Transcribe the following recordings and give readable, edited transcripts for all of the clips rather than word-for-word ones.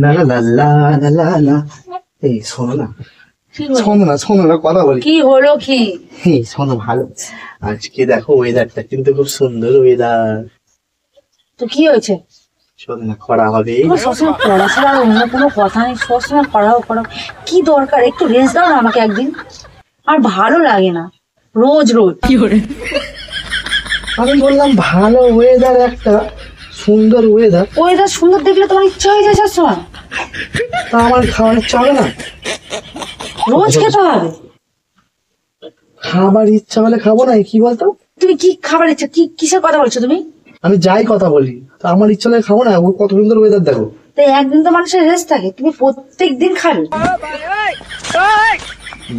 লা লা লা লা লা লা। এই শোনো না, শোনো না কথা বলি। কি হলো কি? এই শোনো, ভালো আজকে দেখো ওয়েদারটা কিন্তু খুব সুন্দর ওয়েদার। তো কি হয়েছে? শোনো না, খরা হবে। তোমার সবসময় পড়াশোনার অন্য কোনো কথা নেই, সবসময় পড়াও। কি দরকার? একটু রেস্ট দাও না আমাকে একদিন। আর ভালো লাগে না রোজ রোজ। কি করে? আমি বললাম ভালো ওয়েদার, একটা সুন্দর ওয়েদার। ওয়েদার সুন্দর দেখলে তোমার ইচ্ছা হয়ে যায় সবসময়। তা আমার খাওয়ার ইচ্ছা হবে না? রোজ খেতে হবে। খাবার ইচ্ছা হলে খাবো না, কি বলতো? তুমি কি খাবার ইচ্ছা, কিসের কথা বলছো তুমি? আমি যাই কথা বলি, তা আমার ইচ্ছা হলে খাবো না। ও কত সুন্দর ওয়েদার দেখো। তো একদিন তো মানুষের রেস্ট থাকে, তুমি প্রত্যেক দিন খাবে?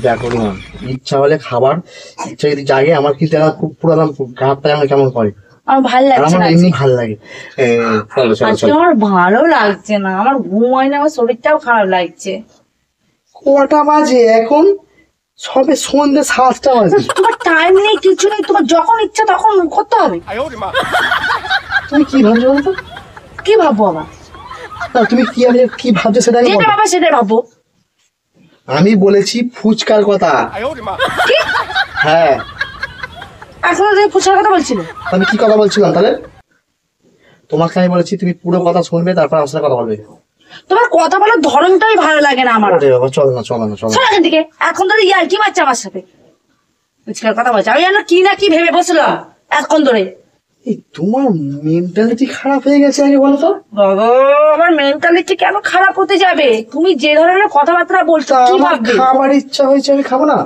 দেখো না, ইচ্ছা হলে খাবার, ইচ্ছা যদি জাগে আমার কিন্তু খুব পুরান ঘাটটা আমার কেমন করে। আমার ভালো লাগছে না, আমার এমনি ভালো লাগে। চলো চলো আজকে চলো। আমার ভালো লাগছে না, আমার ঘুম হয় না, আমার শরীরটাও খারাপ লাগছে। কটা বাজে এখন? সবে সন্ধ্যে 7টা বাজে। তোমার টাইম নেই, কিছু নেই, তোমার যখন ইচ্ছা তখন করতে হবে। তুমি কি ভাবছো বলতো? কি ভাববো আবার? না, তুমি কি ভাবছো সেটা যেটা বাবা সেটাই ভাববো। আমি বলেছি ফুচকার কথা। কি? হ্যাঁ, এখন ফুচকার কথা বলছিল। আমি কি কথা বলছিলাম তাহলে? তোমাকে আমি বলেছি তুমি পুরো কথা শুনবে, তারপর আমার সাথে কথা বলবে। তোমার কথা বলার ধরনটাই ভালো লাগে না আমার। আরে বাবা, চলো না চলো না চলো। শোনো এখান থেকে, এখন ধরে ইয়ার কি মারছে আমার সাথে, ফুচকার কথা বলছে। আমি জানো কি না কি ভেবে বসলাম এখন ধরে। এই তোমার মেন্টালিটি খারাপ হয়ে গেছে আগে বলো তো। বাবা, আমার মেন্টালিটি কেন খারাপ হতে যাবে? তুমি যে ধরনের কথাবার্তা বলছো কি আমার ভাববে? খাবার ইচ্ছা হয়েছে, আমি খাবো না?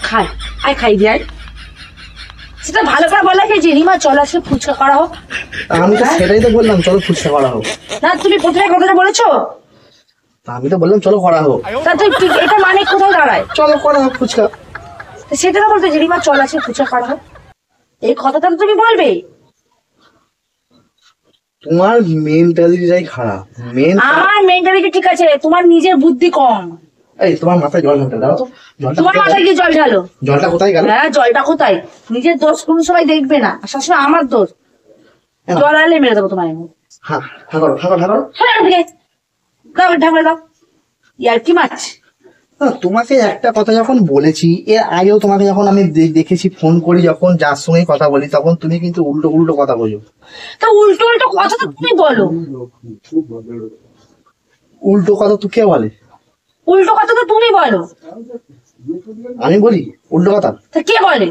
খাই, আয় খাই দিয়ে আয়। সেটা ভালো করে বলা যে রিমা চল আজকে ফুচকা করা হোক। আমি তো সেটাই তো বললাম, চলো ফুচকা করা হোক। না, তুমি প্রথমে কথাটা বলেছো। আমি তো বললাম চলো করা হোক। তা তুই এটা মানে কোথায় দাঁড়ায়? চলো করা হোক ফুচকা। সেটা তো বলতে যে রিমা চল আজকে ফুচকা করা হোক, এই কথাটা তো তুমি বলবে। তোমার মেন্টালিটিটাই খারাপ। আমার মেন্টালিটি ঠিক আছে, তোমার নিজের বুদ্ধি কম। এই তোমার মাথায় জল ঢালতে দাও তো। তোমার মাথায় কি জল ঢালো? জলটা কোথায় গেল? হ্যাঁ, জলটা কোথায়? নিজের দোষ কোনো সময় দেখবে না, সবসময় আমার দোষ। জল আনলে মেরে দেবো তোমার। হ্যাঁ, ঠাকুর ঠাকুর ঠাকুর। দাও ঢাকলে দাও। ইয়ার কি মাছ? তোমাকে একটা কথা যখন বলেছি, এর আগেও তোমাকে যখন আমি দেখেছি ফোন করি, যখন যার সঙ্গে কথা বলি, তখন তুমি কিন্তু উল্টো উল্টো কথা বলো। তা উল্টো উল্টো কথা তো তুমি বলো। উল্টো কথা তো কে বলে? উল্টো কথা তো তুমি বলো। আমি বলি উল্টো কথা? তা কে বলে?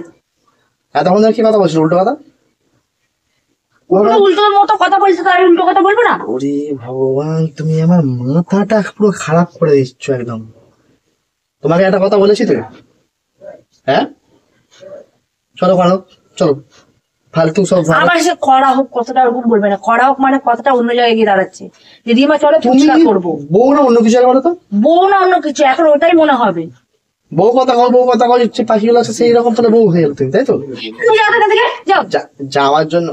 এতক্ষণ ধরে কি কথা বলছিল উল্টো কথা? উল্টোর মতো কথা বলছো, তার উল্টো কথা বলবো না? ওরে ভগবান, তুমি আমার মাথাটা পুরো খারাপ করে দিচ্ছ একদম। তোমাকে একটা কথা বলেছি তো, হ্যাঁ? চলো করো, চলো। ফালতু সব আবার সে করা হোক কথাটা ওরকম বলবে না। করা হোক মানে কথাটা অন্য জায়গায় গিয়ে দাঁড়াচ্ছে। যে রিমা চলো ফুচকা করবো। বউ না অন্য কিছু বলো তো? বউ না অন্য কিছু, এখন ওটাই মনে হবে। বউ কথা কল হচ্ছে, পাখিগুলো আছে সেই রকম, তাহলে বউ হয়ে গেল তুমি, তাই তো? তুমি যাও এখান থেকে, যাও। যাওয়ার জন্য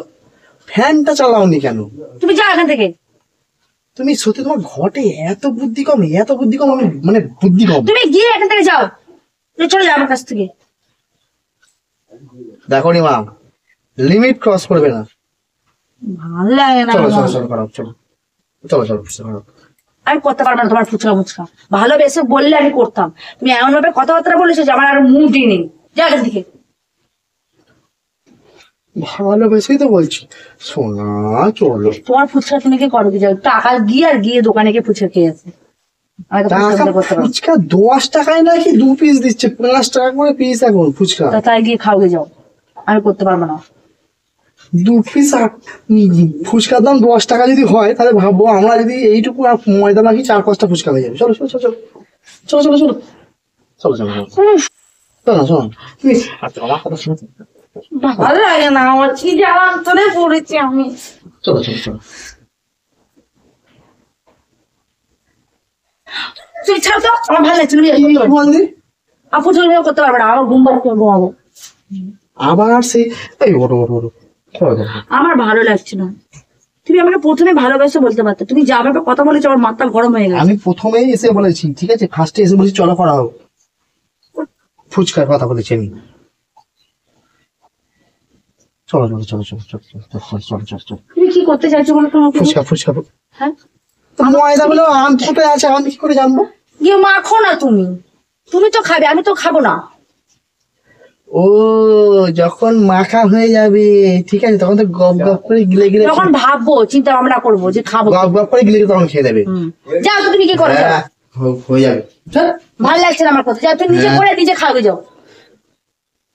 ফ্যানটা চালাওনি কেন? তুমি যাও এখান থেকে। তুমি সত্যি তোমার ঘটে এত বুদ্ধি কম, এত বুদ্ধি কম, আমি মানে বুদ্ধি কম। তুমি গিয়ে এখান থেকে যাও, চলে যাও আমার কাছ থেকে। দেখো নি মা, লিমিট ক্রস করবে না। ভালো লাগে না। চলো চলো চলো করো, চলো চলো চলো করো। আমি করতে পারবো না তোমার ফুচকা মুচকা। ভালোবেসে বললে আমি করতাম, তুমি এমন ভাবে কথাবার্তা বলেছো যে আমার আর মুডই নেই। যা এখান থেকে। ভালোবেসেই তো বলছি। সোনা চলো। তোমার ফুচকা তুমি কি করো? কি যাও টাকা গিয়ে আর গিয়ে দোকানে গিয়ে ফুচকা খেয়ে আছে। ফুচকা 10 টাকায় নাকি 2 পিস দিচ্ছে, 5 টাকা করে পিস এখন ফুচকা। তাই গিয়ে খাও, যাও। আমি করতে পারবো না। 2 পিস ফুচকার দাম 10 টাকা যদি হয়, তাহলে ভাববো আমরা যদি এইটুকু ময়দা নাকি 4-5টা ফুচকা হয়ে যাবে। চলো চলো চলো চলো চলো চলো চলো চলো চলো চলো শোনো, তুমি আমার কথা শুনো। ভালো লাগে না আমার, কি জ্বালা অন্তরে পড়েছি আমি। চলো চলো চলো। তুই ছাড় তো, আমার ভালো লাগছে না। আপু তুমি করতে পারবে না, আমার ঘুম পাচ্ছে, ঘুমাবো। আবার সেই এই ওটো ওটো ওটো। আমার ভালো লাগছে না। তুমি আমাকে প্রথমে ভালোবাসে বলতে পারতে। তুমি যা ভাবে কথা বলেছো আমার মাথা গরম হয়ে গেছে। আমি প্রথমেই এসে বলেছি, ঠিক আছে, ফার্স্টে এসে বলেছি চলো করা হোক। ফুচকার কথা বলেছি আমি। চলো চলো চলো চলো চলো চলো চলো চলো চলো চলো। তুমি কি করতে চাইছো বলো তোমাকে? ফুচকা ফুচকা হ্যাঁ, তো ময়দা বলে আম কোথায় আছে আমি কি করে জানবো? গিয়ে মাখো না তুমি। তুমি তো খাবে, আমি তো খাবো না। ও যখন মাখা হয়ে যাবে ঠিক আছে তখন তো গপ গপ করে গিলে গিলে তখন ভাববো, চিন্তা ভাবনা করবো যে খাবো। গপ গপ করে গিলে গিলে তখন খেয়ে নেবে। যাও তো, তুমি কি করো? হ্যাঁ, হয়ে যাবে। চল, ভালো লাগছে না আমার কথা। যাও তুমি নিজে হ্যাঁ। করে নিজে খাওগে, যাও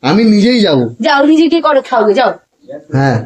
আমি নিজেই যাবো। যাও নিজে কি করো খাওগে, যাও। হ্যাঁ